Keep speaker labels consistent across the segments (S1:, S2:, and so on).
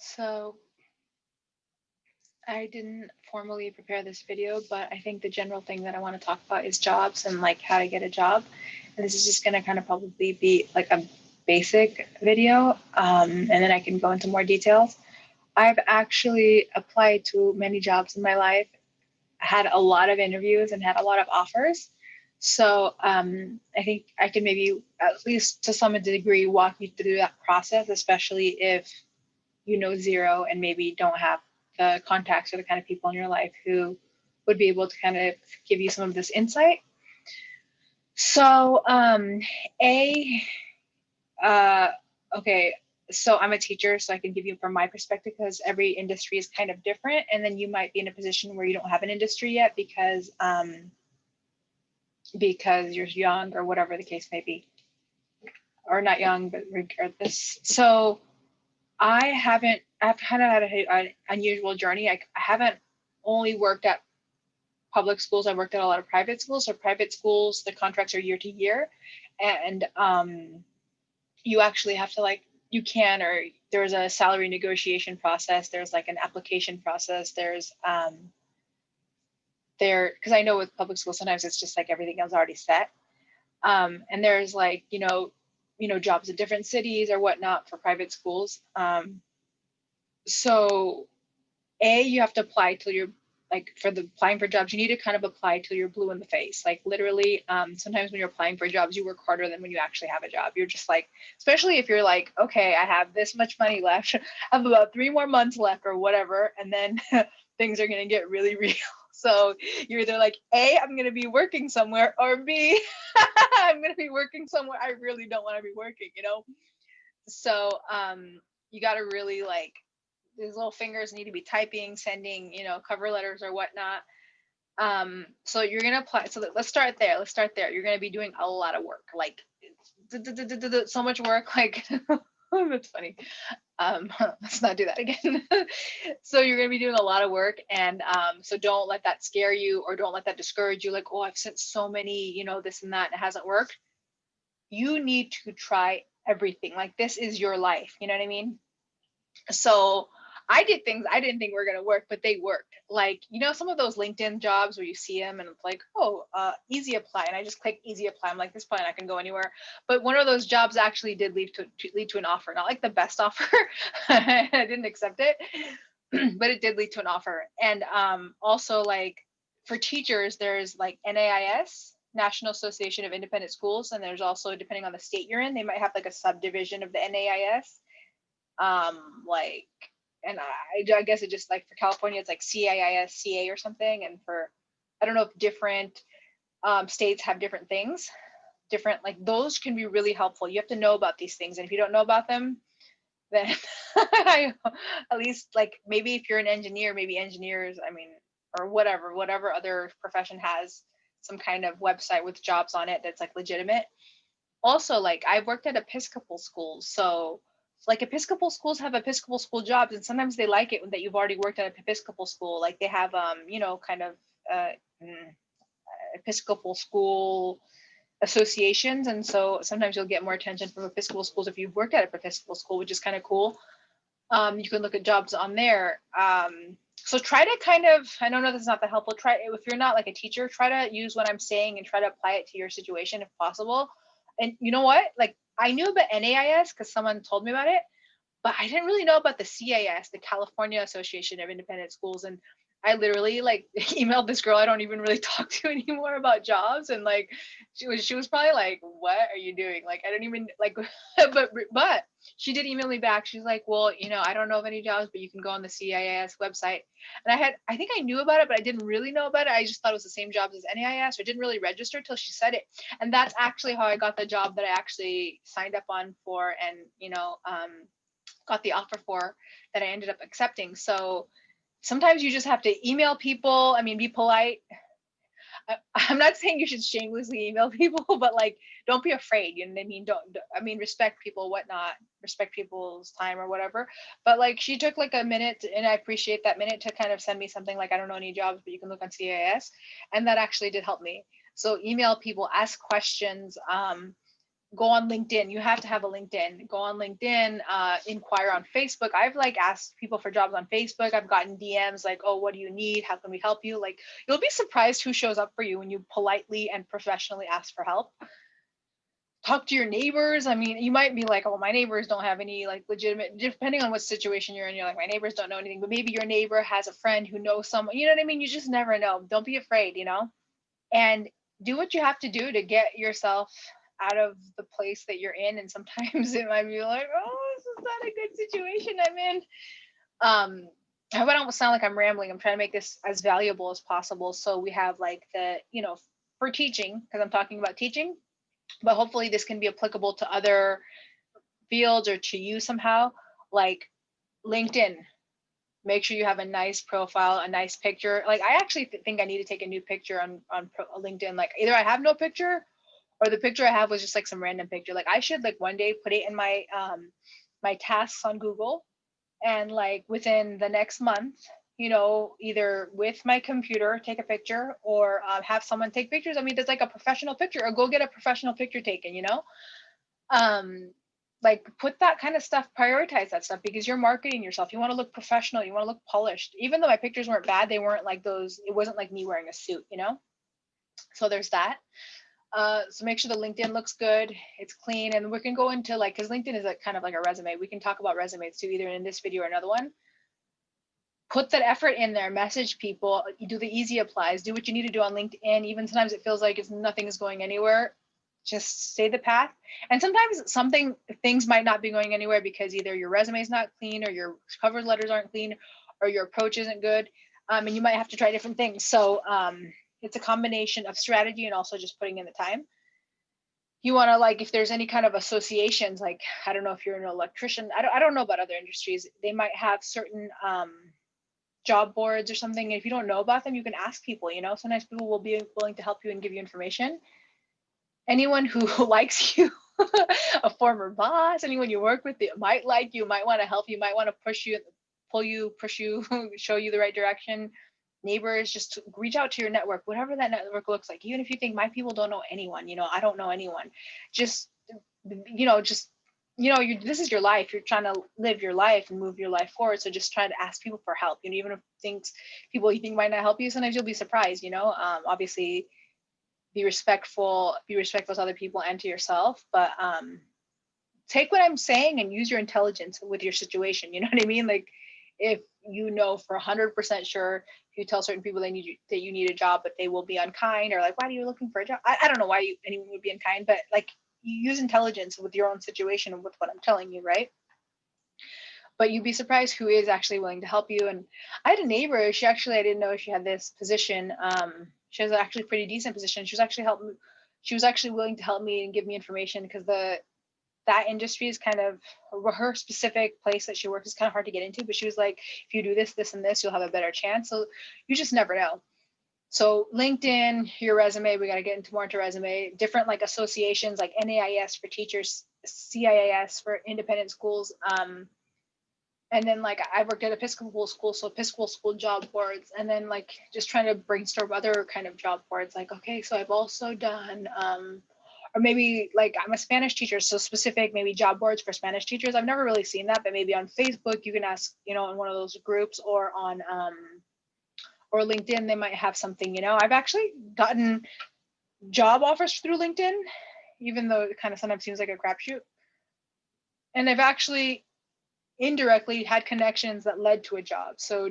S1: So I didn't formally prepare this video, but I think the general thing that I want to talk about is jobs and like how to get a job. And this is just going to kind of probably be like a basic video, and then I can go into more details. I've actually applied to many jobs in my life, had a lot of interviews and had a lot of offers. So I think I can maybe, at least to some degree, walk you through that process, especially if you know zero and maybe don't have the contacts or the kind of people in your life who would be able to kind of give you some of this insight. So a okay, so I'm a teacher, so I can give you from my perspective because every industry is kind of different, and then you might be in a position where you don't have an industry yet because you're young or whatever the case may be, or not young, but regardless. So I've kind of had an unusual journey. I haven't only worked at public schools. I worked at a lot of private schools. So private schools, the contracts are year to year, and you actually have to like, you can, or there's a salary negotiation process. There's like an application process. Because I know with public schools, sometimes it's just like everything else already set. And there's like, jobs in different cities or whatnot for private schools. So you have to apply till you're like, for the applying for jobs, you need to kind of apply till you're blue in the face. Like literally, sometimes when you're applying for jobs, you work harder than when you actually have a job. You're just like, especially if you're like, okay, I have this much money left, I have about 3 more months left or whatever, and then things are gonna get really real. So you're either like, A, I'm gonna be working somewhere, or B, I'm gonna be working somewhere I really don't want to be working. So you got to really like, these little fingers need to be typing, sending, cover letters or whatnot. So you're gonna apply. So let's start there. You're gonna be doing a lot of work, like so much work. Like that's funny. Let's not do that again. So you're gonna be doing a lot of work, and so don't let that scare you, or don't let that discourage you. Like, oh, I've sent so many, this and that, and it hasn't worked. You need to try everything. Like, this is your life. You know what I mean? So I did things I didn't think were going to work, but they worked. Like, some of those LinkedIn jobs where you see them and it's like, oh, easy apply. And I just click easy apply. I'm like, this probably not going to go anywhere. But one of those jobs actually did lead to an offer. Not like the best offer. I didn't accept it, but it did lead to an offer. And also, like, for teachers, there's like NAIS, National Association of Independent Schools. And there's also, depending on the state you're in, they might have like a subdivision of the NAIS. Like, and I guess it just, like, for California, it's like CAIS-CA or something. And for, I don't know if different states have different things, like, those can be really helpful. You have to know about these things. And if you don't know about them, then at least, like, maybe if you're an engineer, maybe engineers, or whatever other profession has some kind of website with jobs on it that's like legitimate. Also, like, I've worked at Episcopal schools, so like Episcopal schools have Episcopal school jobs, and sometimes they like it that you've already worked at an Episcopal school. Like, they have kind of uh, Episcopal school associations, and so sometimes you'll get more attention from Episcopal schools if you've worked at a Episcopal school, which is kind of cool. You can look at jobs on there. So try to kind of, I don't know, this is not that helpful. Try, if you're not like a teacher, try to use what I'm saying and try to apply it to your situation if possible. And you know what? Like, I knew about NAIS because someone told me about it, but I didn't really know about the CAS, the California Association of Independent Schools. And I literally, like, emailed this girl I don't even really talk to anymore about jobs, and like she was probably like, what are you doing? Like, I don't even like but she did email me back. She's like, well, I don't know of any jobs, but you can go on the CIS website. And I think I knew about it, but I didn't really know about it. I just thought it was the same jobs as NAIS, or didn't really register till she said it. And that's actually how I got the job that I actually signed up on for, and got the offer for, that I ended up accepting. So sometimes you just have to email people. Be polite. I'm not saying you should shamelessly email people, but like, don't be afraid. You know what I mean? Respect people, whatnot, respect people's time or whatever. But like, she took like a minute, and I appreciate that minute, to kind of send me something like, I don't know any jobs, but you can look on CIS. And that actually did help me. So email people, ask questions. go on LinkedIn. You have to have a LinkedIn. Go on LinkedIn, inquire on Facebook. I've like asked people for jobs on Facebook. I've gotten DMs like, oh, what do you need? How can we help you? Like, you'll be surprised who shows up for you when you politely and professionally ask for help. Talk to your neighbors. I mean, you might be like, oh, my neighbors don't have any like legitimate, depending on what situation you're in, you're like, my neighbors don't know anything, but maybe your neighbor has a friend who knows someone, you know what I mean? You just never know. Don't be afraid, you know? And do what you have to do to get yourself out of the place that you're in. And sometimes it might be like, oh, this is not a good situation I'm in. I hope I don't sound like I'm rambling. I'm trying to make this as valuable as possible. So we have like the, you know, for teaching, because I'm talking about teaching, but hopefully this can be applicable to other fields or to you somehow, like LinkedIn. Make sure you have a nice profile, a nice picture. Like I actually think I need to take a new picture on LinkedIn. Like either I have no picture or the picture I have was just like some random picture. Like I should like one day put it in my my tasks on Google, and like within the next month, you know, either with my computer take a picture or have someone take pictures. I mean, there's like a professional picture, or go get a professional picture taken, you know. um like put that kind of stuff, prioritize that stuff, because you're marketing yourself. You want to look professional, you want to look polished. Even though my pictures weren't bad, they weren't like those, it wasn't like me wearing a suit, you know. So there's that. So make sure the LinkedIn looks good, it's clean, and we can go into like, because LinkedIn is like kind of like a resume. We can talk about resumes too, either in this video or another one. Put that effort in there, message people, you do the easy applies, do what you need to do on LinkedIn. Even sometimes it feels like it's nothing is going anywhere, just stay the path. And sometimes things might not be going anywhere because either your resume is not clean, or your cover letters aren't clean, or your approach isn't good. And you might have to try different things. So it's a combination of strategy and also just putting in the time. You want to, like, if there's any kind of associations, like, I don't know if you're an electrician, I don't know about other industries, they might have certain job boards or something. If you don't know about them, you can ask people, you know. Sometimes people will be willing to help you and give you information. Anyone who likes you, a former boss, anyone you work with that might like you, might want to help you, might want to push you, pull you, push you, show you the right direction. Neighbors, just reach out to your network, whatever that network looks like. Even if you think my people don't know anyone, you know, I don't know anyone, just, you know, this is your life. You're trying to live your life and move your life forward. So just try to ask people for help. You know, even if people you think might not help you, sometimes you'll be surprised, you know. Obviously be respectful to other people and to yourself, but take what I'm saying and use your intelligence with your situation. You know what I mean? Like, if you know for 100% sure, if you tell certain people that you need a job, but they will be unkind, or like, why are you looking for a job? I don't know why anyone would be unkind, but like, you use intelligence with your own situation and with what I'm telling you, right? But you'd be surprised who is actually willing to help you. And I had a neighbor, I didn't know she had this position. She has actually a pretty decent position. She was actually willing to help me and give me information, because that industry is kind of, her specific place that she works is kind of hard to get into. But she was like, if you do this, this, and this, you'll have a better chance. So you just never know. So LinkedIn, your resume, we got to get into more into resume, different like associations like NAIS for teachers, CIIS for independent schools. And then like I worked at Episcopal school, so Episcopal school job boards, and then like just trying to brainstorm other kind of job boards. Like, okay, so I've also done, or maybe like I'm a Spanish teacher, so specific maybe job boards for Spanish teachers. I've never really seen that, but maybe on Facebook you can ask, you know, in one of those groups, or on or LinkedIn, they might have something, you know. I've actually gotten job offers through LinkedIn, even though it kind of sometimes seems like a crapshoot. And I've actually indirectly had connections that led to a job. So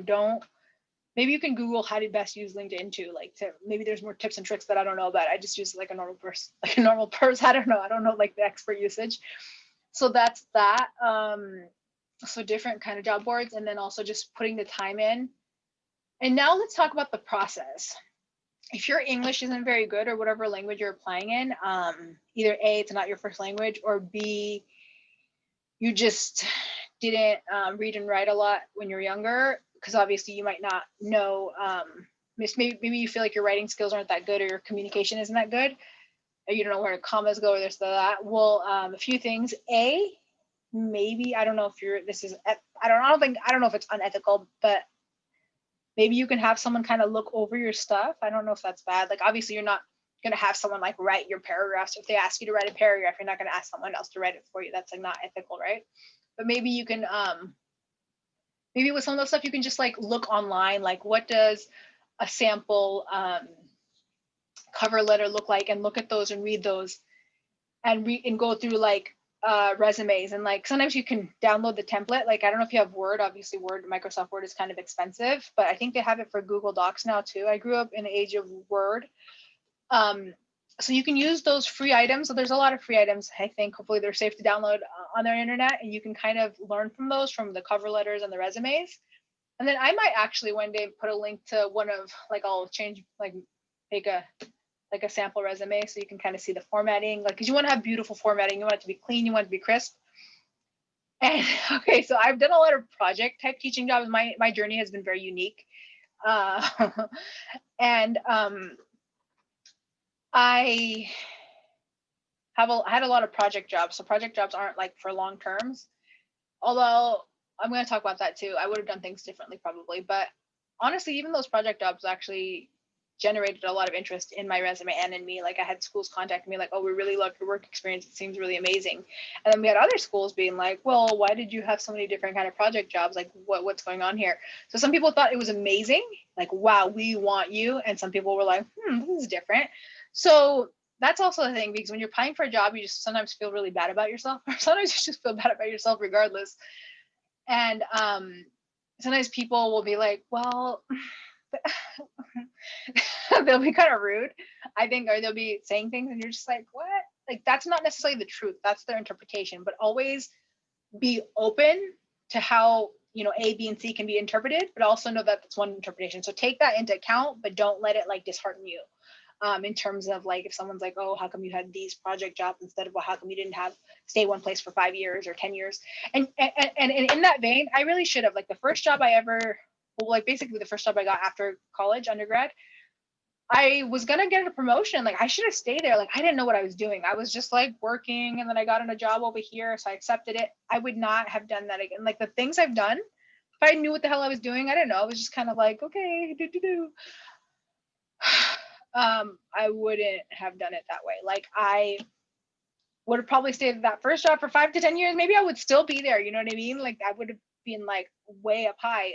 S1: maybe you can Google how to best use LinkedIn too. Like, maybe there's more tips and tricks that I don't know about. I just use it like a normal person, I don't know like the expert usage. So that's that. So different kind of job boards, and then also just putting the time in. And now let's talk about the process. If your English isn't very good, or whatever language you're applying in, either A, it's not your first language, or B, you just didn't read and write a lot when you're younger, because obviously you might not know, maybe you feel like your writing skills aren't that good, or your communication isn't that good, or you don't know where commas go, or this, that. Well, a few things. A, maybe, I don't know if I don't know if it's unethical, but maybe you can have someone kind of look over your stuff. I don't know if that's bad. Like, obviously you're not going to have someone like write your paragraphs. If they ask you to write a paragraph, you're not going to ask someone else to write it for you. That's like not ethical, right? But maybe you can, maybe with some of those stuff, you can just like look online, like what does a sample cover letter look like, and look at those and read those and go through like resumes. And like sometimes you can download the template. Like I don't know if you have Word. Obviously Word, Microsoft Word is kind of expensive, but I think they have it for Google Docs now too. I grew up in the age of Word. So you can use those free items. So there's a lot of free items. I think hopefully they're safe to download on their internet, and you can kind of learn from those, from the cover letters and the resumes. And then I might actually one day put a link to one of, like I'll change, like make a like a sample resume so you can kind of see the formatting, like because you want to have beautiful formatting, you want it to be clean, you want it to be crisp. And okay, so I've done a lot of project type teaching jobs. My journey has been very unique. And I had a lot of project jobs. So project jobs aren't like for long terms, although I'm going to talk about that too. I would have done things differently probably, but honestly, even those project jobs actually generated a lot of interest in my resume and in me. Like I had schools contact me like, oh, we really love your work experience. It seems really amazing. And then we had other schools being like, well, why did you have so many different kind of project jobs? Like what's going on here? So some people thought it was amazing. Like, wow, we want you. And some people were like, this is different. So that's also the thing, because when you're applying for a job, you just sometimes feel really bad about yourself, or sometimes you just feel bad about yourself regardless. And sometimes people will be like, well, they'll be kind of rude, I think, or they'll be saying things and you're just like, what? Like that's not necessarily the truth. That's their interpretation. But always be open to how, you know, A, B, and C can be interpreted, but also know that that's one interpretation. So take that into account, but don't let it like dishearten you. In terms of like, if someone's like, oh, how come you had these project jobs instead of, well, how come you didn't have stay one place for 5 years or 10 years? And in that vein, I really should have, like the first job I ever, well, like basically the first job I got after college, undergrad, I was gonna get a promotion. Like I should have stayed there. Like I didn't know what I was doing. I was just like working, and then I got in a job over here, so I accepted it. I would not have done that again. Like the things I've done, if I knew what the hell I was doing, I didn't know. I was just kind of like, okay, I wouldn't have done it that way. Like I would have probably stayed at that first job for 5 to 10 years. Maybe I would still be there. You know what I mean? Like I would have been like way up high.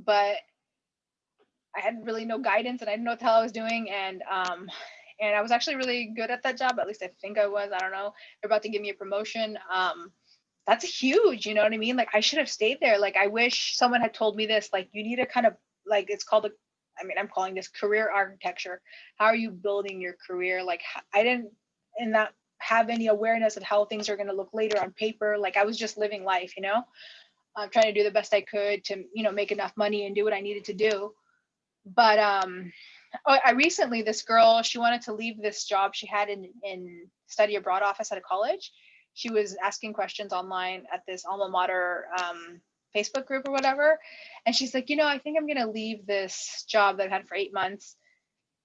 S1: But I had really no guidance, and I didn't know what the hell I was doing. And I was actually really good at that job. At least I think I was. I don't know. They're about to give me a promotion. That's huge. You know what I mean? Like I should have stayed there. Like I wish someone had told me this. Like you need to kind of like, it's called a, I mean, I'm calling this career architecture. How are you building your career? Like I didn't in that have any awareness of how things are going to look later on paper. Like I was just living life, you know, trying to do the best I could to, you know, make enough money and do what I needed to do. But I recently, this girl, she wanted to leave this job she had in study abroad office at a college. She was asking questions online at this alma mater Facebook group or whatever. And she's like, you know, I think I'm going to leave this job that I've had for 8 months.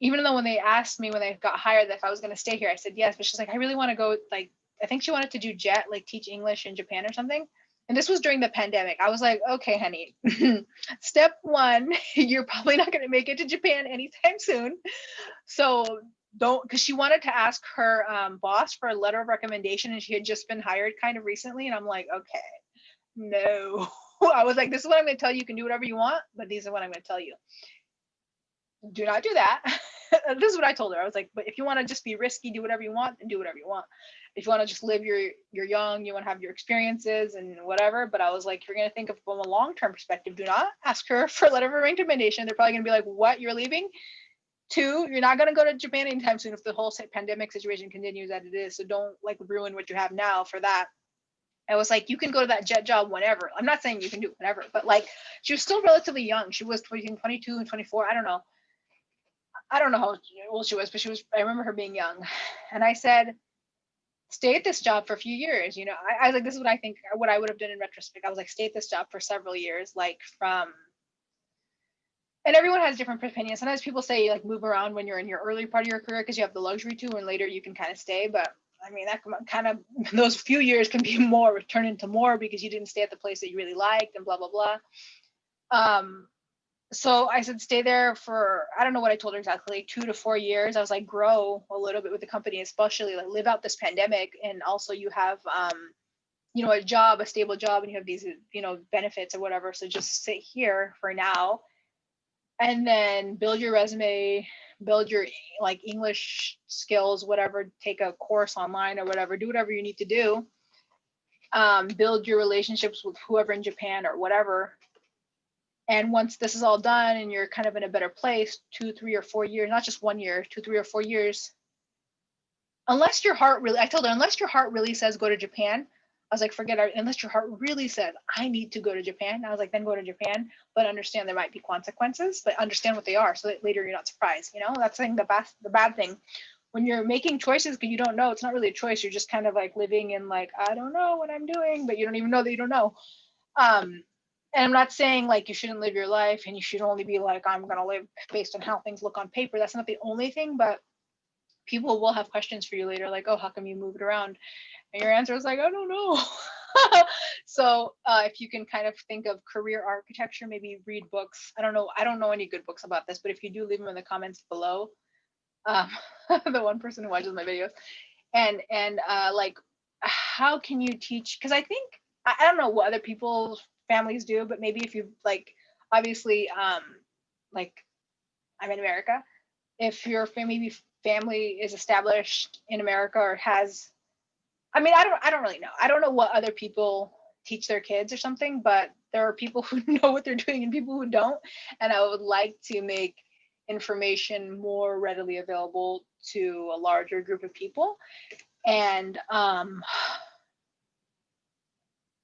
S1: Even though when they asked me when they got hired if I was going to stay here, I said yes. But she's like, I really want to go, like, I think she wanted to do JET, like teach English in Japan or something. And this was during the pandemic. I was like, okay, honey, step one, you're probably not going to make it to Japan anytime soon. So don't, because she wanted to ask her boss for a letter of recommendation, and she had just been hired kind of recently. And I'm like, okay, no. I was like, this is what I'm going to tell you. You can do whatever you want, but these are what I'm going to tell you. Do not do that. This is what I told her. I was like, but if you want to just be risky, do whatever you want, then do whatever you want. If you want to just live you're young, you want to have your experiences and whatever. But I was like, you're going to think of from a long-term perspective. Do not ask her for a letter of recommendation. They're probably going to be like, what, you're leaving? 2, you're not going to go to Japan anytime soon if the whole pandemic situation continues as it is. So don't like ruin what you have now for that. I was like, you can go to that JET job whenever. I'm not saying you can do it whenever, but like she was still relatively young. She was between 22 and 24. I don't know how old she was, but I remember her being young. And I said, stay at this job for a few years. You know, I was like, this is what I think, what I would have done in retrospect. I was like, stay at this job for several years, like and everyone has different opinions. Sometimes people say like move around when you're in your early part of your career because you have the luxury to, and later you can kind of stay. But I mean, that kind of, those few years can be more, turn into more because you didn't stay at the place that you really liked and blah, blah, blah. So I said, stay there for, I don't know what I told her exactly, 2 to 4 years. I was like, grow a little bit with the company, especially like live out this pandemic. And also you have, a job, a stable job, and you have these, benefits or whatever. So just sit here for now and then build your resume, build your like English skills, whatever, take a course online or whatever, do whatever you need to do. Build your relationships with whoever in Japan or whatever. And once this is all done and you're kind of in a better place, 2, 3, or 4 years, not just 1 year, 2, 3, or 4 years, unless your heart really, I told her, unless your heart really says go to Japan, I was like, forget it. Unless your heart really says, I need to go to Japan. I was like, then go to Japan, but understand there might be consequences, but understand what they are so that later you're not surprised. That's the bad thing. When you're making choices because you don't know, it's not really a choice. You're just kind of like living in like, I don't know what I'm doing, but you don't even know that you don't know. And I'm not saying like you shouldn't live your life and you should only be like, I'm going to live based on how things look on paper. That's not the only thing, but people will have questions for you later, like, oh, how come you moved around? And your answer is like, I don't know. So if you can kind of think of career architecture, maybe read books. I don't know any good books about this, but if you do, leave them in the comments below. Um, the one person who watches my videos, and like, how can you teach? Because I think I don't know what other people's families do, but maybe if you like, obviously, like I'm in America. If your family is established in America or has, I mean, I don't really know. I don't know what other people teach their kids or something, but there are people who know what they're doing and people who don't. And I would like to make information more readily available to a larger group of people. And I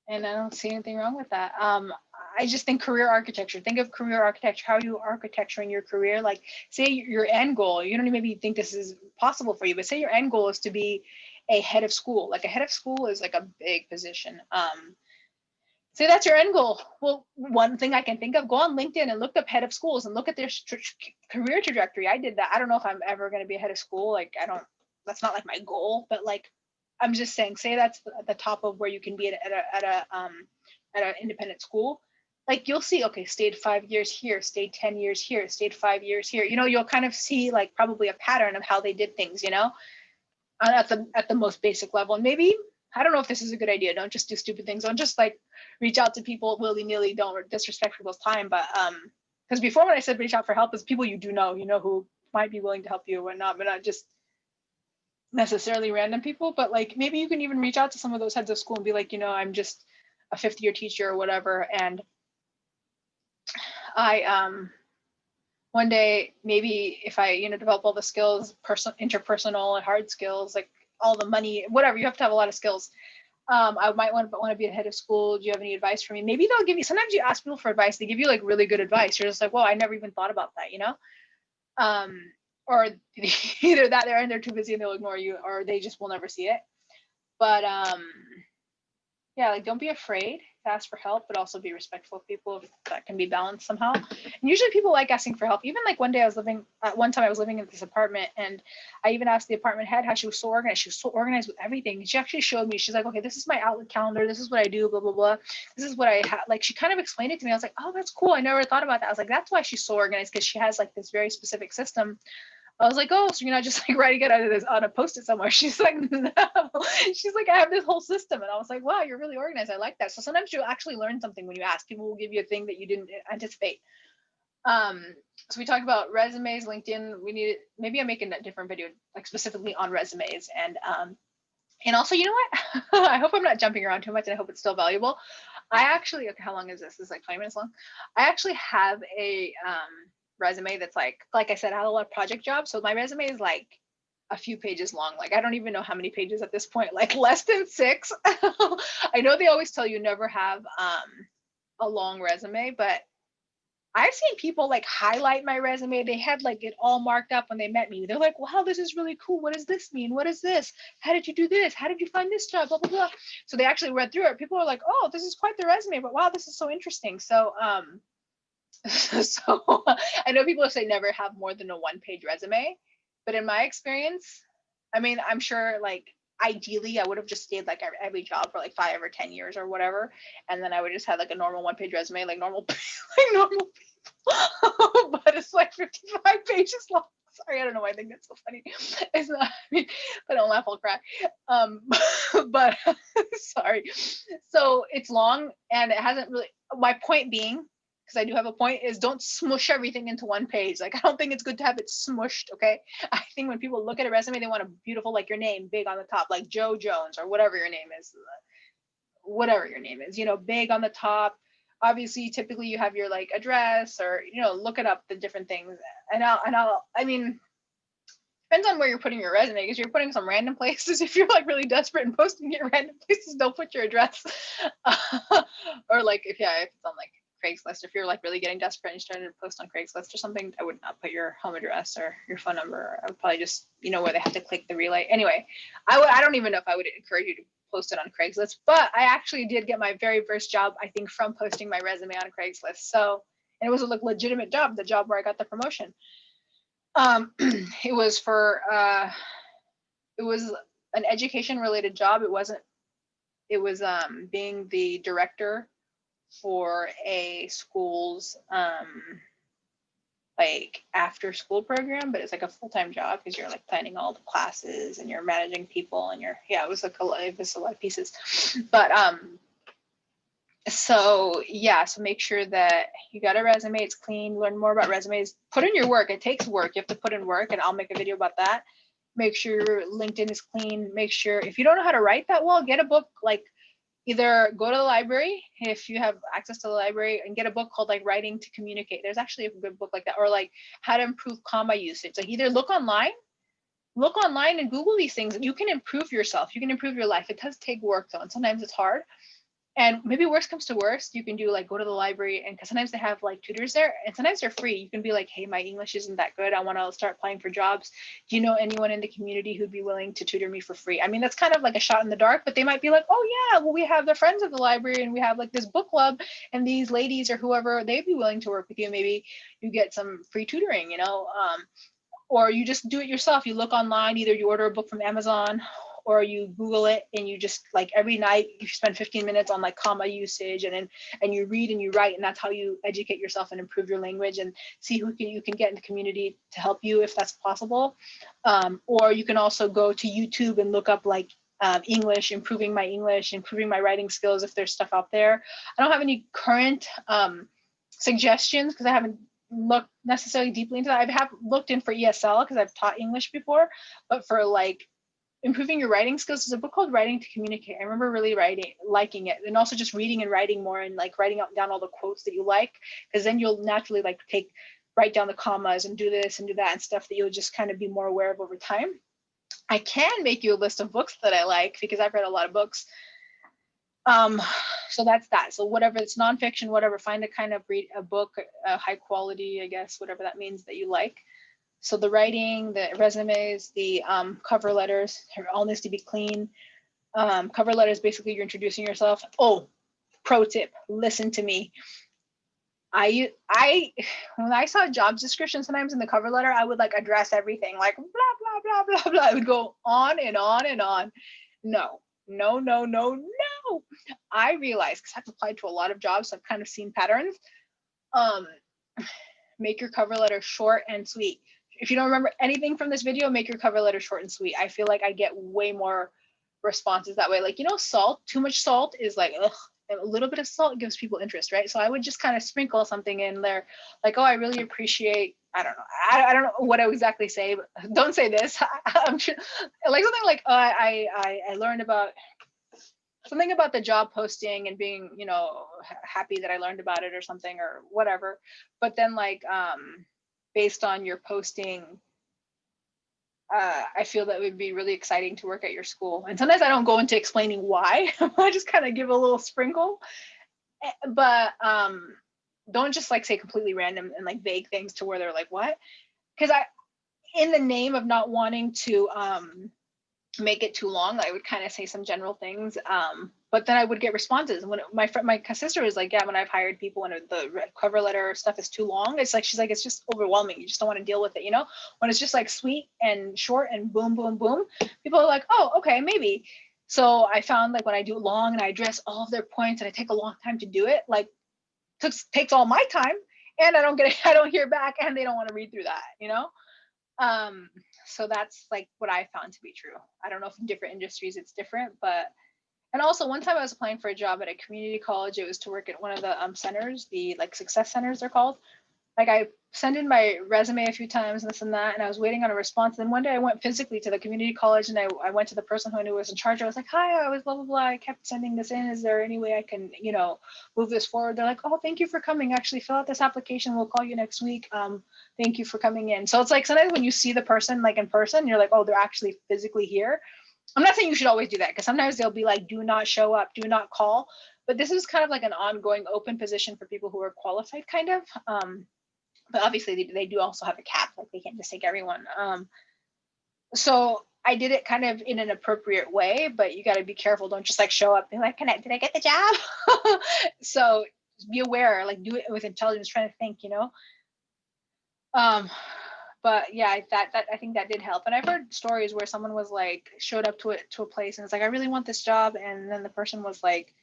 S1: don't see anything wrong with that. I just think career architecture. Think of career architecture. How are you architecturing your career? Like, say your end goal. You don't maybe think this is possible for you, but say your end goal is to be a head of school. Like a head of school is like a big position. Say that's your end goal. Well, one thing I can think of, go on LinkedIn and look up head of schools and look at their career trajectory. I did that. I don't know if I'm ever going to be a head of school. Like, I don't. That's not like my goal, but like I'm just saying, say that's at the top of where you can be at an independent school. Like you'll see, okay, stayed 5 years here, stayed 10 years here, stayed 5 years here. You'll kind of see like probably a pattern of how they did things. At the most basic level. And maybe I don't know if this is a good idea. Don't just do stupid things. Don't just like reach out to people willy nilly. Don't disrespect people's time. But because before when I said reach out for help, is people you do know, who might be willing to help you or whatnot, but not just necessarily random people. But like maybe you can even reach out to some of those heads of school and be like, I'm just a fifth year teacher or whatever, and I one day maybe if I develop all the skills, interpersonal and hard skills, like all the money, whatever, you have to have a lot of skills. I might want to be a head of school. Do you have any advice for me? Maybe they'll give you. Sometimes you ask people for advice, they give you like really good advice. You're just like, well, I never even thought about that, or either that they're too busy and they'll ignore you, or they just will never see it. But yeah, like don't be afraid to ask for help, but also be respectful of people if that can be balanced somehow. And usually people like asking for help. Even like one time I was living in this apartment and I even asked the apartment head how she was so organized. She was so organized with everything. She actually showed me, she's like, okay, this is my Outlook calendar. This is what I do, blah, blah, blah. This is what I have. Like she kind of explained it to me. I was like, oh, that's cool. I never thought about that. I was like, that's why she's so organized, because she has like this very specific system. I was like, oh, so you're not just like writing it out of this on a post-it somewhere? She's like, no. She's like, I have this whole system. And I was like, wow, you're really organized. I like that. So sometimes you'll actually learn something when you ask. People will give you a thing that you didn't anticipate. So we talked about resumes, LinkedIn. We need, maybe I'm making a different video like specifically on resumes. And also, you know what? I hope I'm not jumping around too much, and I hope it's still valuable. I actually, okay, how long is this? This is like 20 minutes long. I actually have a resume that's like I said, I had a lot of project jobs. So my resume is like a few pages long. Like I don't even know how many pages at this point, like less than 6. I know they always tell you never have a long resume, but I've seen people like highlight my resume. They had like it all marked up when they met me. They're like, wow, this is really cool. What does this mean? What is this? How did you do this? How did you find this job? Blah, blah, blah. So they actually read through it. People are like, oh, this is quite the resume, but wow, this is so interesting. So so I know people say never have more than a 1-page resume, but in my experience, I mean, I'm sure like ideally I would have just stayed like every job for like 5 or 10 years or whatever, and then I would just have like a normal 1-page resume, like normal like normal people. But it's like 55 pages long. Sorry, I don't know why I think that's so funny. It's not, I mean, if I don't laugh, I'll cry. But sorry. So it's long, and it hasn't really, my point being, because I do have a point, is don't smush everything into one page. Like, I don't think it's good to have it smushed, okay? I think when people look at a resume, they want a beautiful, like your name, big on the top, like Joe Jones or whatever your name is. Whatever your name is, big on the top. Obviously, typically you have your like address, or look it up, the different things. And I mean, depends on where you're putting your resume, because you're putting some random places. If you're like really desperate and posting it random places, don't put your address. Or like if it's on like Craigslist, if you're like really getting desperate and you're starting to post on Craigslist or something, I would not put your home address or your phone number. I would probably just where they have to click the relay. Anyway, I don't even know if I would encourage you to post it on Craigslist, but I actually did get my very first job, I think, from posting my resume on Craigslist. So, and it was a legitimate job, the job where I got the promotion. It was for it was an education related job. It was being the director for a school's like after school program, but it's like a full-time job, because you're like planning all the classes and you're managing people, and it was a lot of pieces. But so make sure that you got a resume, it's clean. Learn more about resumes, put in your work. It takes work, you have to put in work, and I'll make a video about that. Make sure your LinkedIn is clean. Make sure, if you don't know how to write that well, get a book. Like, either go to the library if you have access to the library and get a book called like Writing to Communicate. There's actually a good book like that, or like How to Improve Comma Usage. Like, either look online and Google these things. You can improve yourself, you can improve your life. It does take work though, and sometimes it's hard. And maybe worst comes to worst, you can do like go to the library, and because sometimes they have like tutors there, and sometimes they're free. You can be like, hey, my English isn't that good, I want to start applying for jobs. Do you know anyone in the community who'd be willing to tutor me for free? I mean, that's kind of like a shot in the dark, but they might be like, oh yeah, well, we have the friends of the library, and we have like this book club, and these ladies or whoever, they'd be willing to work with you. Maybe you get some free tutoring, or you just do it yourself. You look online, either you order a book from Amazon, or you Google it, and you just like every night you spend 15 minutes on like comma usage, and you read and you write, and that's how you educate yourself and improve your language, and see who you can get in the community to help you if that's possible. Or you can also go to YouTube and look up like English, improving my writing skills, if there's stuff out there. I don't have any current suggestions, because I haven't looked necessarily deeply into that. I have looked in for ESL because I've taught English before, but for like improving your writing skills, there's a book called Writing to Communicate. I remember really liking it, and also just reading and writing more, and like writing down all the quotes that you like, because then you'll naturally like write down the commas and do this and do that and stuff that you'll just kind of be more aware of over time. I can make you a list of books that I like, because I've read a lot of books. So that's that. So whatever, it's nonfiction, whatever, find read a book, high quality, I guess, whatever that means, that you like. So the writing, the resumes, the cover letters, all needs to be clean. Cover letters, basically you're introducing yourself. Oh, pro tip, listen to me. I when I saw job descriptions, sometimes in the cover letter, I would like address everything, like blah, blah, blah, blah, blah. I would go on and on and on. No. I realized, because I've applied to a lot of jobs, so I've kind of seen patterns. Make your cover letter short and sweet. If you don't remember anything from this video, make your cover letter short and sweet. I feel like I get way more responses that way. Like, salt, too much salt is like, ugh. And a little bit of salt gives people interest, right? So I would just kind of sprinkle something in there, like, oh, I really appreciate, I don't know. I don't know what I would exactly say, but don't say this. I'm sure, like something like, I learned about something about the job posting and being, happy that I learned about it or something or whatever. But then like, based on your posting, I feel that would be really exciting to work at your school. And sometimes I don't go into explaining why. I just kind of give a little sprinkle. But don't just like say completely random and like vague things to where they're like, what? Because in the name of not wanting to make it too long. I would kind of say some general things. But then I would get responses. When my sister was like, yeah, when I've hired people and the cover letter stuff is too long, it's like, she's like, it's just overwhelming. You just don't want to deal with it, you know? When it's just like sweet and short and boom, boom, boom, people are like, oh, okay, maybe. So I found like when I do it long and I address all of their points and I take a long time to do it, like takes all my time, and I don't hear back, and they don't want to read through that, you know? Um, so that's like what I found to be true. I don't know if in different industries it's different, but and also one time I was applying for a job at a community college. It was to work at one of the centers, the like success centers they're called. Like I sent in my resume a few times and this and that, and I was waiting on a response. And then one day I went physically to the community college and I went to the person who I knew was in charge. I was like, hi, I was blah, blah, blah. I kept sending this in. Is there any way I can, you know, move this forward? They're like, oh, thank you for coming. Actually, fill out this application. We'll call you next week. Thank you for coming in. So it's like sometimes when you see the person like in person, you're like, oh, they're actually physically here. I'm not saying you should always do that, because sometimes they'll be like, do not show up, do not call. But this is kind of like an ongoing open position for people who are qualified, kind of. But obviously they do also have a cap, like they can't just take everyone. So I did it kind of in an appropriate way, but you got to be careful. Don't just like show up and like, did I get the job? So be aware, like do it with intelligence, trying to think, you know. But yeah, that I think that did help. And I've heard stories where someone was like showed up to a place and it's like, I really want this job, and then the person was like,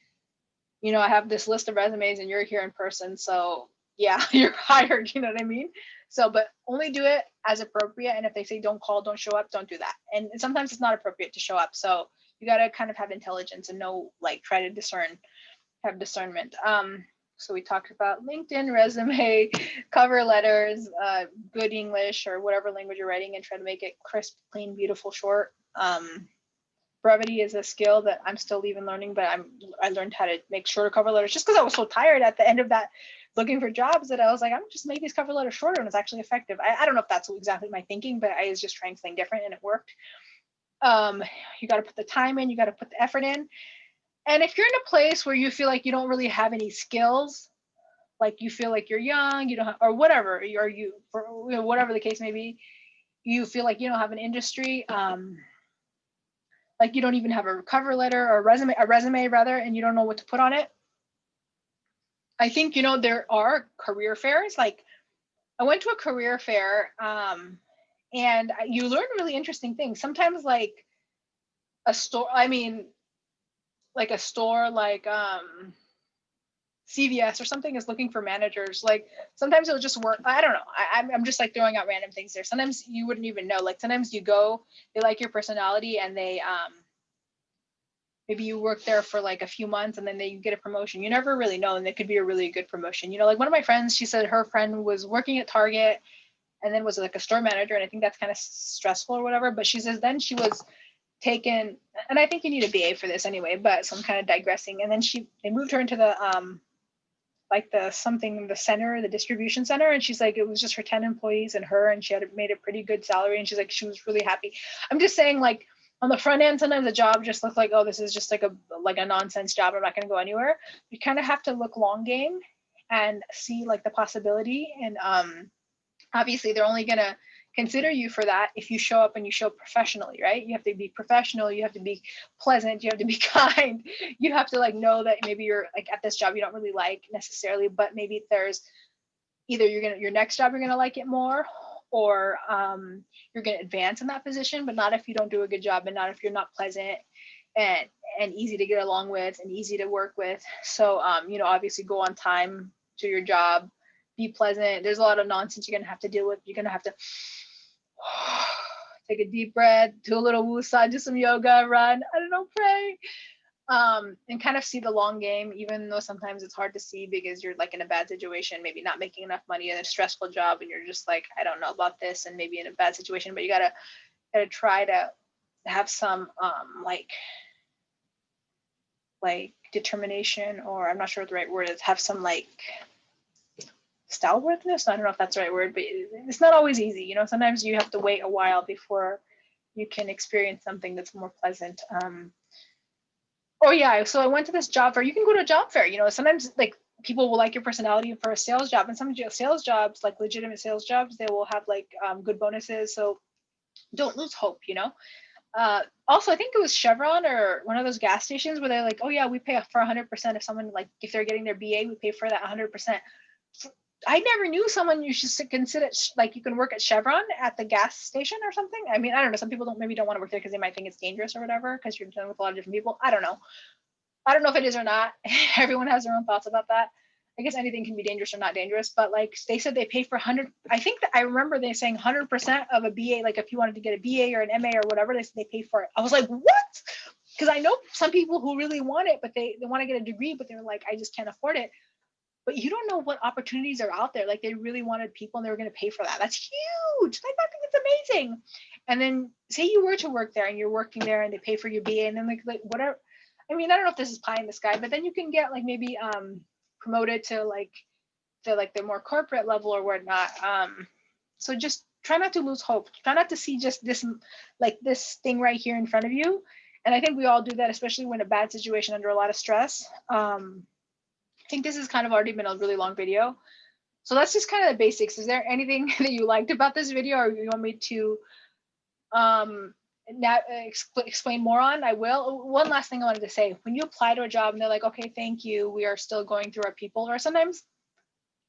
S1: you know, I have this list of resumes and you're here in person, so yeah, you're hired. You know what I mean? So, but only do it as appropriate. And if they say don't call, don't show up, don't do that. And sometimes it's not appropriate to show up. So you got to kind of have intelligence and know, like, try to have discernment. So we talked about LinkedIn, resume, cover letters, good English or whatever language you're writing, and try to make it crisp, clean, beautiful, short. Brevity is a skill that I'm still even learning, but I learned how to make shorter cover letters just because I was so tired at the end of that looking for jobs that I was like, I'm just make these cover letters shorter, and it's actually effective. I don't know if that's exactly my thinking, but I was just trying something different and it worked. You got to put the time in, you got to put the effort in. And if you're in a place where you feel like you don't really have any skills, like you feel like you're young, you don't have, or whatever, or you, for, you know, whatever the case may be, you feel like you don't have an industry, like you don't even have a cover letter or a resume rather, and you don't know what to put on it. I think, you know, there are career fairs. Like I went to a career fair, and you learn really interesting things. Sometimes like a store, I mean, like a store like CVS or something is looking for managers. Like sometimes it'll just work. I don't know. I'm just like throwing out random things there. Sometimes you wouldn't even know. Like sometimes you go, they like your personality, and they maybe you work there for like a few months and then they get a promotion. You never really know, and it could be a really good promotion. You know, like one of my friends, she said her friend was working at Target and then was like a store manager, and I think that's kind of stressful or whatever. But she says then she was taken, and I think you need a BA for this anyway, but so I'm kind of digressing. And then they moved her into the like the center, the distribution center, and she's like, it was just her 10 employees and her, and she had made a pretty good salary, and she's like, she was really happy. I'm just saying, like on the front end, sometimes the job just looks like, oh, this is just like a nonsense job, I'm not going to go anywhere. You kind of have to look long game and see like the possibility. And obviously they're only going to consider you for that if you show up and you show professionally, right? You have to be professional, you have to be pleasant, you have to be kind, you have to like know that maybe you're like at this job you don't really like necessarily, but maybe there's either your next job you're gonna like it more, or you're gonna advance in that position, but not if you don't do a good job, and not if you're not pleasant and easy to get along with and easy to work with. So you know, obviously go on time to your job, be pleasant. There's a lot of nonsense you're gonna have to deal with. You're gonna have to take a deep breath, do a little woosah, do some yoga, run, I don't know, pray, and kind of see the long game, even though sometimes it's hard to see because you're like in a bad situation, maybe not making enough money in a stressful job, and you're just like, I don't know about this, and maybe in a bad situation, but you gotta try to have some like determination, or I'm not sure what the right word is, have some like stalwartness. I don't know if that's the right word, but it's not always easy. You know, sometimes you have to wait a while before you can experience something that's more pleasant. Oh yeah, so I went to this job fair. You can go to a job fair. You know, sometimes like people will like your personality for a sales job, and some sales jobs, like legitimate sales jobs, they will have like good bonuses. So don't lose hope. You know, Also, I think it was Chevron or one of those gas stations where they're like, oh yeah, we pay for 100% if someone, like, if they're getting their BA, we pay for that 100%. I never knew someone you should consider, like, you can work at Chevron at the gas station or something. I mean, I don't know. Some people don't want to work there because they might think it's dangerous or whatever, because you're dealing with a lot of different people. I don't know. I don't know if it is or not. Everyone has their own thoughts about that. I guess anything can be dangerous or not dangerous, but like they said, they pay for 100. I think that I remember they saying 100% of a BA. Like if you wanted to get a BA or an MA or whatever, they said they pay for it. I was like, what? Because I know some people who really want it, but they want to get a degree, but they're like, I just can't afford it. But you don't know what opportunities are out there. Like they really wanted people and they were going to pay for that. That's huge. Like I think it's amazing. And then say you were to work there and you're working there and they pay for your BA and then like whatever. I mean, I don't know if this is pie in the sky, but then you can get like maybe promoted to like the more corporate level or whatnot. So just try not to lose hope. Try not to see just this thing right here in front of you. And I think we all do that, especially when a bad situation under a lot of stress. I think this has kind of already been a really long video. So that's just kind of the basics. Is there anything that you liked about this video or you want me to explain more on? I will. One last thing I wanted to say, when you apply to a job and they're like, okay, thank you, we are still going through our people, or sometimes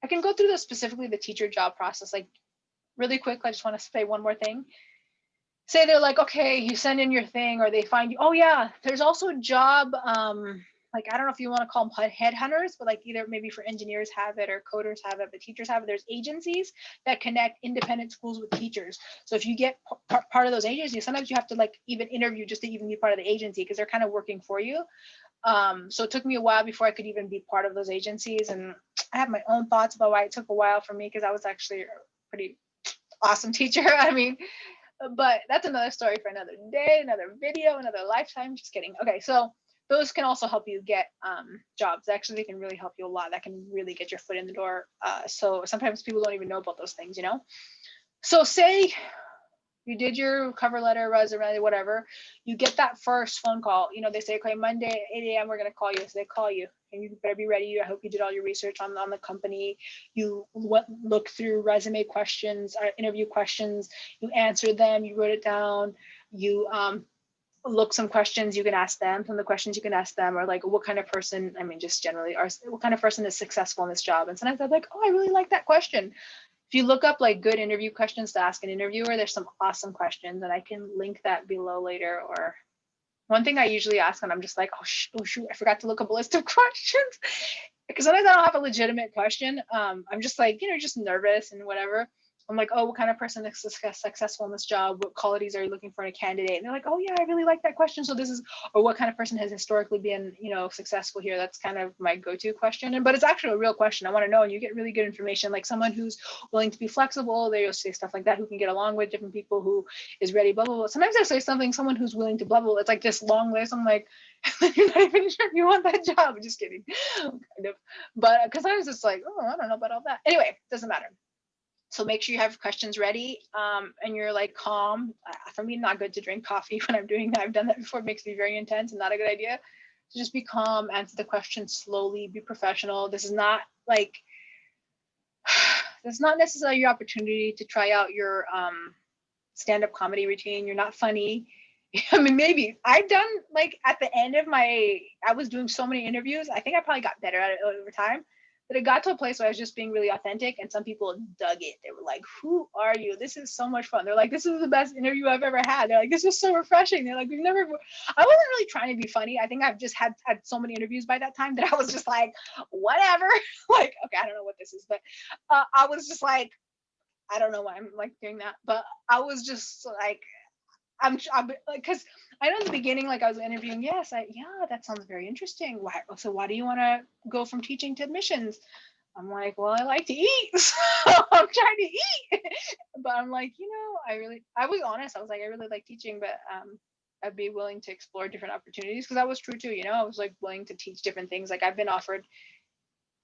S1: I can go through this, specifically the teacher job process, like really quick. I just want to say one more thing. Say they're like, okay, you send in your thing, or they find you, oh yeah, there's also a job, like, I don't know if you want to call them headhunters, but like either maybe for engineers have it or coders have it, but teachers have it. There's agencies that connect independent schools with teachers. So if you get part of those agencies, sometimes you have to like even interview just to even be part of the agency because they're kind of working for you. So it took me a while before I could even be part of those agencies. And I have my own thoughts about why it took a while for me, because I was actually a pretty awesome teacher. I mean, but that's another story for another day, another video, another lifetime. Just kidding. Okay, so those can also help you get jobs. Actually, they can really help you a lot. That can really get your foot in the door. So sometimes people don't even know about those things, you know? So say you did your cover letter, resume, whatever, you get that first phone call. You know, they say, okay, Monday, 8 a.m., we're going to call you. So they call you and you better be ready. I hope you did all your research on the company. You look through resume questions, interview questions, you answered them, you wrote it down, you look some questions you can ask them. Some of the questions you can ask them are like, what kind of person, I mean, just generally, what kind of person is successful in this job? And sometimes I'm like, oh, I really like that question. If you look up like good interview questions to ask an interviewer, there's some awesome questions, and I can link that below later. Or one thing I usually ask when I'm just like, oh shoot, I forgot to look up a list of questions, because sometimes I don't have a legitimate question. I'm just like, just nervous and whatever. I'm like, oh, what kind of person is successful in this job? What qualities are you looking for in a candidate? And they're like, oh yeah, I really like that question. So this is, or what kind of person has historically been, successful here? That's kind of my go-to question. But it's actually a real question. I want to know, and you get really good information, like someone who's willing to be flexible. They'll say stuff like that, who can get along with different people, who is ready, blah, blah, blah. Sometimes I say someone who's willing to blah, blah, blah. It's like this long list. I'm like, you're not even sure if you want that job. I'm just kidding. Kind of. But because sometimes it's like, oh, I don't know about all that. Anyway, doesn't matter. So make sure you have questions ready, and you're like calm. For me, not good to drink coffee when I'm doing that. I've done that before. It makes me very intense and not a good idea. So just be calm, answer the question slowly, be professional. This is not like, that's not necessarily your opportunity to try out your stand-up comedy routine. You're not funny. I mean, maybe I've done like at the end of I was doing so many interviews. I think I probably got better at it over time. But it got to a place where I was just being really authentic, and some people dug it. They were like, who are you? This is so much fun. They're like, this is the best interview I've ever had. They're like, this is so refreshing. They're like, I wasn't really trying to be funny. I think I've just had so many interviews by that time that I was just like, whatever. Like, okay, I don't know what this is, but I was just like, I don't know why I'm like doing that, but I was just like, I'm like, because I know in the beginning, like I was interviewing, yeah, that sounds very interesting. Why do you want to go from teaching to admissions? I'm like, well, I like to eat, so I'm trying to eat. But I'm like, I was honest. I was like, I really like teaching, but I'd be willing to explore different opportunities, because that was true too. I was like willing to teach different things. Like I've been offered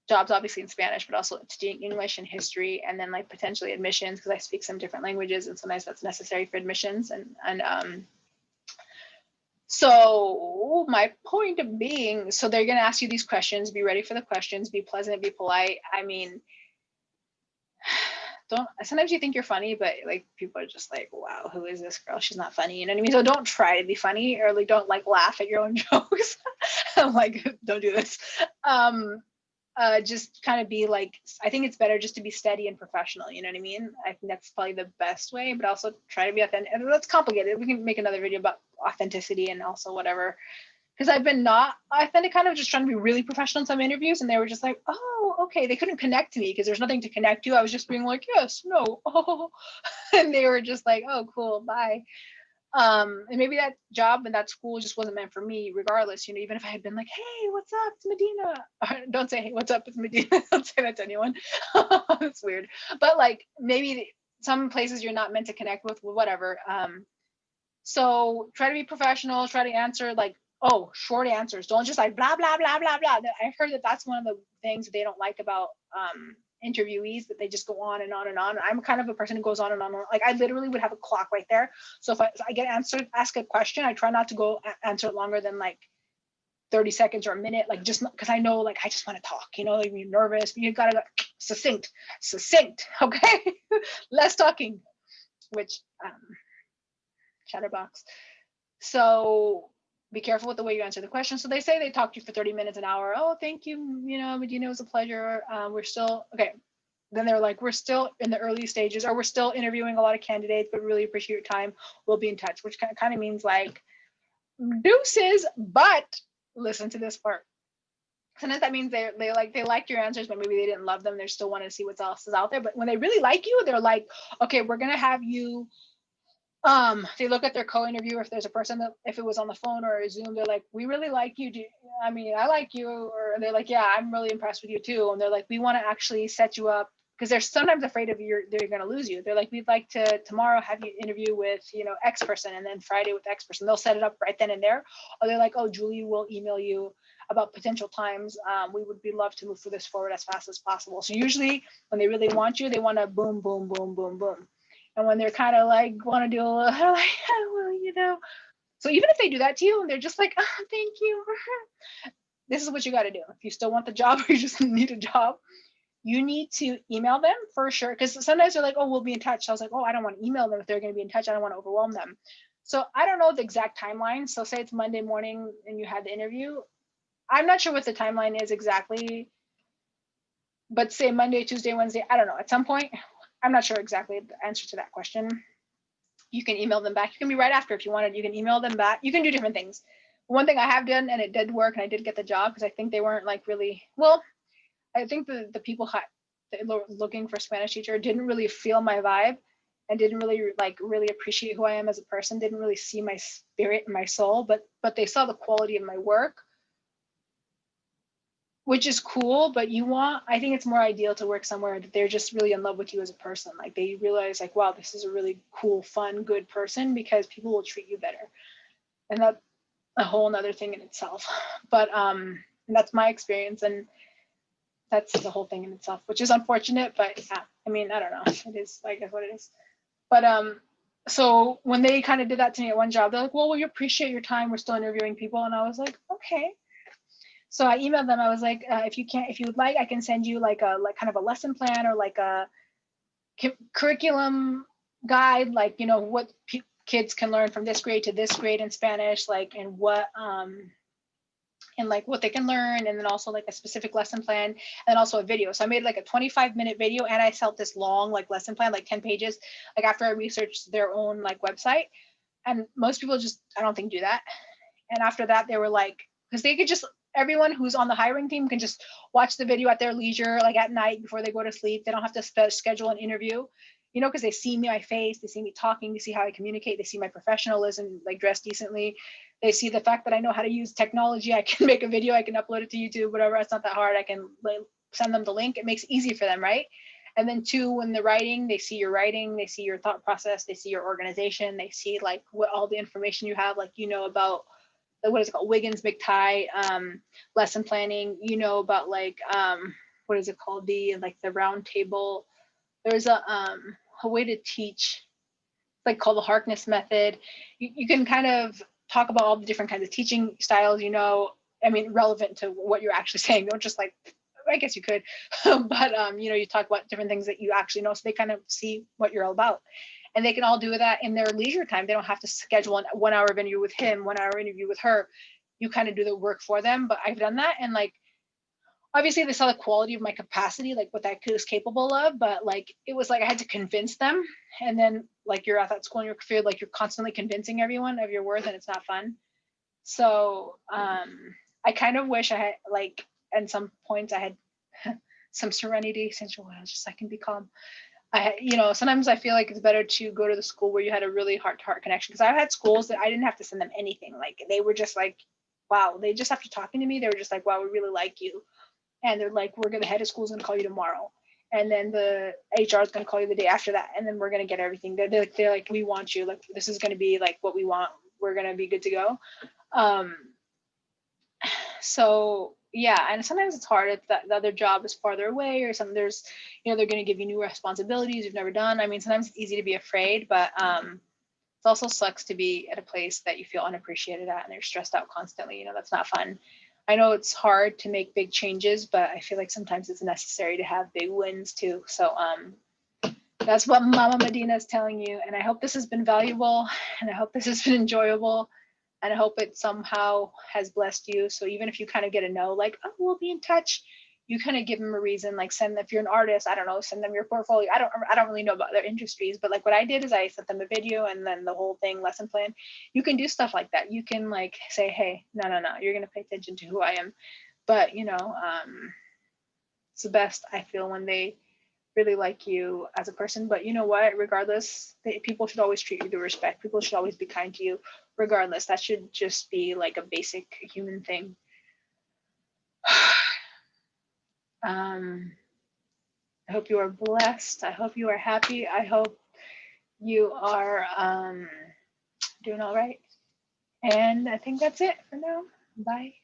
S1: jobs obviously in Spanish, but also teaching English and history, and then like potentially admissions, because I speak some different languages and sometimes that's necessary for admissions. And so my point of being, so they're going to ask you these questions, be ready for the questions, be pleasant, be polite. I mean, don't, sometimes you think you're funny, but like people are just like, wow, who is this girl? She's not funny. You know what I mean? So don't try to be funny, or like don't like laugh at your own jokes. Like, don't do this. Um, just kind of be like, I think it's better just to be steady and professional. You know what I mean? I think that's probably the best way, but also try to be authentic. And that's complicated. We can make another video about authenticity and also whatever. Because I've been not authentic, kind of just trying to be really professional in some interviews, and they were just like, oh, okay. They couldn't connect to me because there's nothing to connect to. I was just being like, yes, no, oh, and they were just like, oh, cool, bye. And maybe that job and that school just wasn't meant for me regardless, you know, even if I had been like, hey, what's up, it's Medina. Don't say, hey, what's up, it's Medina. Don't say that to anyone. It's weird, but like maybe some places you're not meant to connect with, whatever. So try to be professional, try to answer like, oh, short answers, don't just like blah blah blah blah blah. I've heard that that's one of the things that they don't like about interviewees, that they just go on and on and on. I'm kind of a person who goes on and on. Like I literally would have a clock right there. So if I get ask a question, I try not to go answer it longer than like 30 seconds or a minute, like just because I know like I just want to talk, you know, like you're nervous, but you gotta go succinct, okay? Less talking, which chatterbox. So be careful with the way you answer the question. So they say they talked to you for 30 minutes, an hour. Oh, thank you. You know, Medina, it was a pleasure. We're still, okay. Then they're like, we're still in the early stages, or we're still interviewing a lot of candidates, but really appreciate your time. We'll be in touch, which kind of means like deuces, but listen to this part. Sometimes that means they liked your answers, but maybe they didn't love them. They still wanted to see what else is out there. But when they really like you, they're like, okay, we're going to have you they look at their co-interviewer, if there's a person that, if it was on the phone or a Zoom, they're like, we really like you. I mean, I like you. Or they're like, yeah, I'm really impressed with you too. And they're like, we want to actually set you up, because they're sometimes afraid of they're going to lose you. They're like, we'd like to tomorrow have you interview with, you know, X person, and then Friday with X person. They'll set it up right then and there. Or they're like, oh, Julie will email you about potential times. We would be love to move this forward as fast as possible. So usually when they really want you, they want to boom, boom, boom, boom, boom. And when they're kind of like want to do a little, like, oh, well, you know. So even if they do that to you and they're just like, oh, thank you, this is what you got to do. If you still want the job or you just need a job, you need to email them for sure. Because sometimes they're like, oh, we'll be in touch. So I was like, oh, I don't want to email them if they're going to be in touch. I don't want to overwhelm them. So I don't know the exact timeline. So say it's Monday morning and you had the interview. I'm not sure what the timeline is exactly, but say Monday, Tuesday, Wednesday, I don't know. At some point, I'm not sure exactly the answer to that question. You can email them back. You can be right after if you wanted. You can email them back. You can do different things. One thing I have done, and it did work, and I did get the job because I think they weren't like really, well, I think the people looking for Spanish teacher didn't really feel my vibe and didn't really appreciate who I am as a person, didn't really see my spirit and my soul, but they saw the quality of my work, which is cool. But I think it's more ideal to work somewhere that they're just really in love with you as a person. Like they realize like, wow, this is a really cool, fun, good person, because people will treat you better. And that's a whole nother thing in itself. But that's my experience, and that's the whole thing in itself, which is unfortunate, but yeah, I mean, I don't know. It is, I guess, what it is. But so when they kind of did that to me at one job, they're like, well, we appreciate your time. We're still interviewing people. And I was like, okay. So I emailed them. I was like, if you would like, I can send you like kind of a lesson plan or like a curriculum guide, like, you know, what kids can learn from this grade to this grade in Spanish, like, and what they can learn, and then also like a specific lesson plan, and also a video. So I made like a 25-minute video, and I felt this long like lesson plan, like 10 pages, like after I researched their own like website. And most people just, I don't think, do that. And after that, they were like, because they could just, everyone who's on the hiring team can just watch the video at their leisure, like at night before they go to sleep. They don't have to schedule an interview, you know, because they see me, my face, they see me talking, they see how I communicate, they see my professionalism, like dress decently. They see the fact that I know how to use technology. I can make a video, I can upload it to YouTube, whatever. It's not that hard. I can send them the link. It makes it easy for them, right? And then two, when they're writing, they see your writing, they see your thought process, they see your organization, they see like what all the information you have, like, you know, about what is it called, Wiggins McTighe lesson planning, you know, about like what is it called, the round table. There's a way to teach, like called the Harkness method. You can kind of talk about all the different kinds of teaching styles, you know, I mean, relevant to what you're actually saying. Don't just like I guess you could, but you know, you talk about different things that you actually know, so they kind of see what you're all about, and they can all do that in their leisure time. They don't have to schedule a 1 hour interview with him, 1 hour interview with her. You kind of do the work for them. But I've done that, and like obviously they saw the quality of my capacity, like what that kid was capable of, but like it was like I had to convince them. And then like you're at that school and you're feel like you're constantly convincing everyone of your worth, and it's not fun. So I kind of wish I had, like, at some points I had some serenity, since I was just, I can be calm. You know, sometimes I feel like it's better to go to the school where you had a really heart to heart connection. Because I've had schools that I didn't have to send them anything. Like they were just like, wow, they just after talking to me, they were just like, wow, we really like you. And they're like, we're gonna, the head of school is gonna call you tomorrow. And then the HR is gonna call you the day after that. And then we're gonna get everything. They're like, we want you. Like this is gonna be like what we want. We're gonna be good to go. So yeah, and sometimes it's hard if the other job is farther away, or something. There's, you know, they're going to give you new responsibilities you've never done. I mean, sometimes it's easy to be afraid, but it also sucks to be at a place that you feel unappreciated at and you're stressed out constantly. You know, that's not fun. I know it's hard to make big changes, but I feel like sometimes it's necessary to have big wins too. So that's what Mama Medina is telling you, and I hope this has been valuable, and I hope this has been enjoyable, and I hope it somehow has blessed you. So even if you kind of get a no, like, oh, we'll be in touch, you kind of give them a reason, like send them, if you're an artist, I don't know, send them your portfolio. I don't really know about their industries, but like what I did is I sent them a video and then the whole thing, lesson plan. You can do stuff like that. You can like say, hey, no, you're going to pay attention to who I am. But you know, it's the best, I feel, when they really like you as a person. But you know what, regardless, people should always treat you with respect. People should always be kind to you regardless. That should just be like a basic human thing. I hope you are blessed. I hope you are happy. I hope you are doing all right. And I think that's it for now. Bye.